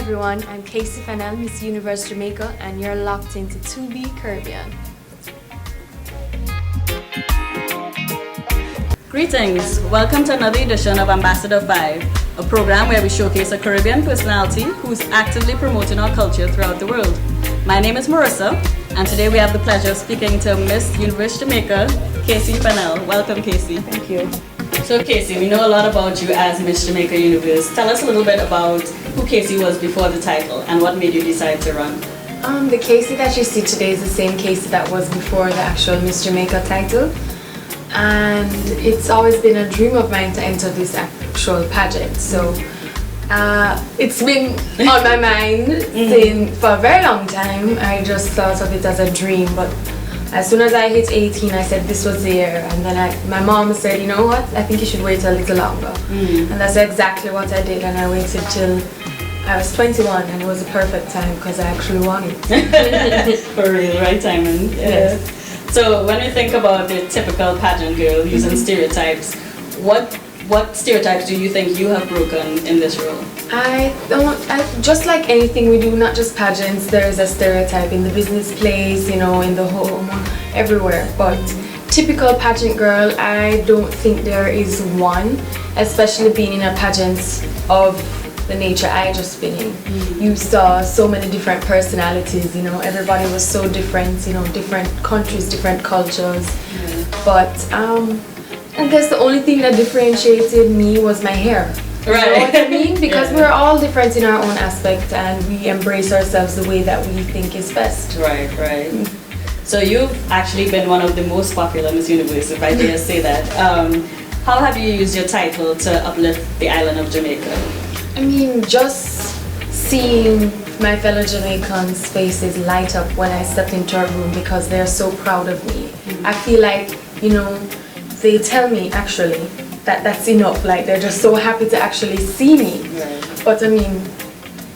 everyone, I'm KACI FENNELL, Miss Universe Jamaica, and you're locked into 2B Caribbean. Greetings! Welcome to another edition of Ambassador 5, a program where we showcase a Caribbean personality who's actively promoting our culture throughout the world. My name is Marissa, and today we have the pleasure of speaking to Miss Universe Jamaica, KACI FENNELL. Welcome, KACI. Thank you. So KACI, we know a lot about you as Miss Jamaica Universe. Tell us a little bit about who KACI was before the title and what made you decide to run. The KACI that you see today is the same KACI that was before the actual Miss Jamaica title. And it's always been a dream of mine to enter this actual pageant. So it's been on my mind for a very long time. I just thought of it as a dream, but as soon as I hit 18, I said this was the year. And then my mom said, you know what, I think you should wait a little longer. And that's exactly what I did, and I waited till I was 21, and it was the perfect time because I actually won it. For real, right timing. Yes. So when we think about the typical pageant girl using stereotypes, what stereotypes do you think you have broken in this role? Just like anything we do, not just pageants, there is a stereotype in the business place, you know, in the home, everywhere. But typical pageant girl, I don't think there is one, especially being in a pageant of the nature I just been in. You saw so many different personalities, you know, everybody was so different, you know, different countries, different cultures. But I guess the only thing that differentiated me was my hair. Right. You know what I mean? Because we're all different in our own aspect, and we embrace ourselves the way that we think is best. Right. So you've actually been one of the most popular Miss Universe, if I dare say that. How have you used your title to uplift the island of Jamaica? I mean, just seeing my fellow Jamaicans' faces light up when I stepped into a room because they're so proud of me. I feel like, you know, they tell me actually that that's enough. Like, they're just so happy to actually see me. Right. But I mean,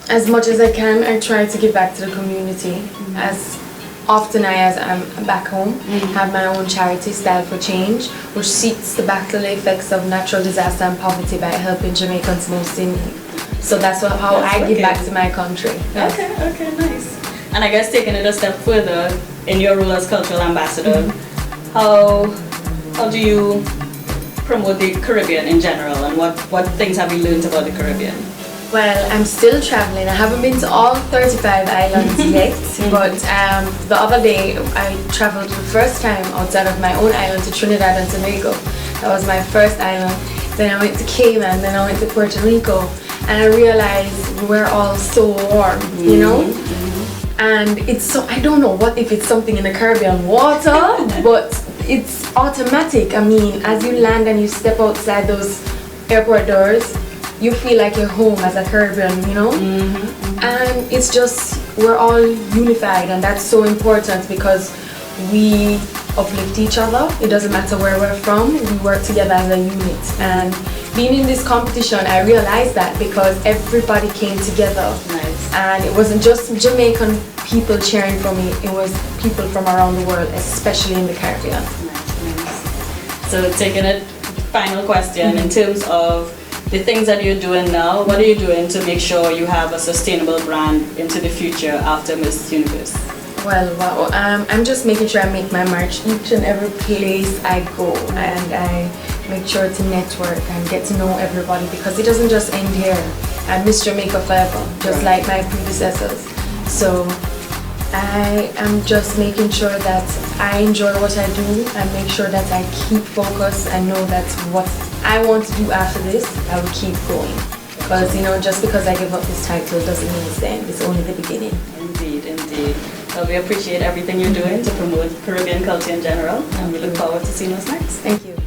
as much as I can, I try to give back to the community as often as I'm back home. Have my own charity, Style for Change, which seeks to battle the effects of natural disaster and poverty by helping Jamaicans most in need. So that's how I give back to my country. Yes. Okay, nice. And I guess taking it a step further, in your role as cultural ambassador, how do you promote the Caribbean in general, and what things have you learned about the Caribbean? Well, I'm still traveling. I haven't been to all 35 islands yet, but the other day I traveled for the first time outside of my own island to Trinidad and Tobago. That was my first island. Then I went to Cayman, then I went to Puerto Rico, and I realized we're all so warm, you know? And it's so, I don't know what if it's something in the Caribbean water, but it's automatic. I mean, as you land and you step outside those airport doors, you feel like you're home as a Caribbean, you know? And it's just, we're all unified, and that's so important because we uplift each other. It doesn't matter where we're from, we work together as a unit. And being in this competition, I realized that because everybody came together. Nice. And it wasn't just Jamaican people cheering for me, it was people from around the world, especially in the Caribbean. Nice. So taking it, final question, in terms of the things that you're doing now, what are you doing to make sure you have a sustainable brand into the future after Miss Universe? Well, I'm just making sure I make my mark each and every place I go, and I make sure to network and get to know everybody because it doesn't just end here. I Miss Jamaica forever, just like my predecessors. So I am just making sure that I enjoy what I do and make sure that I keep focused and know that what I want to do after this, I will keep going. Because, you know, just because I give up this title doesn't mean it's the end, it's only the beginning. Indeed. Well, we appreciate everything you're doing to promote Caribbean culture in general, and we look forward to seeing us next. Thank you.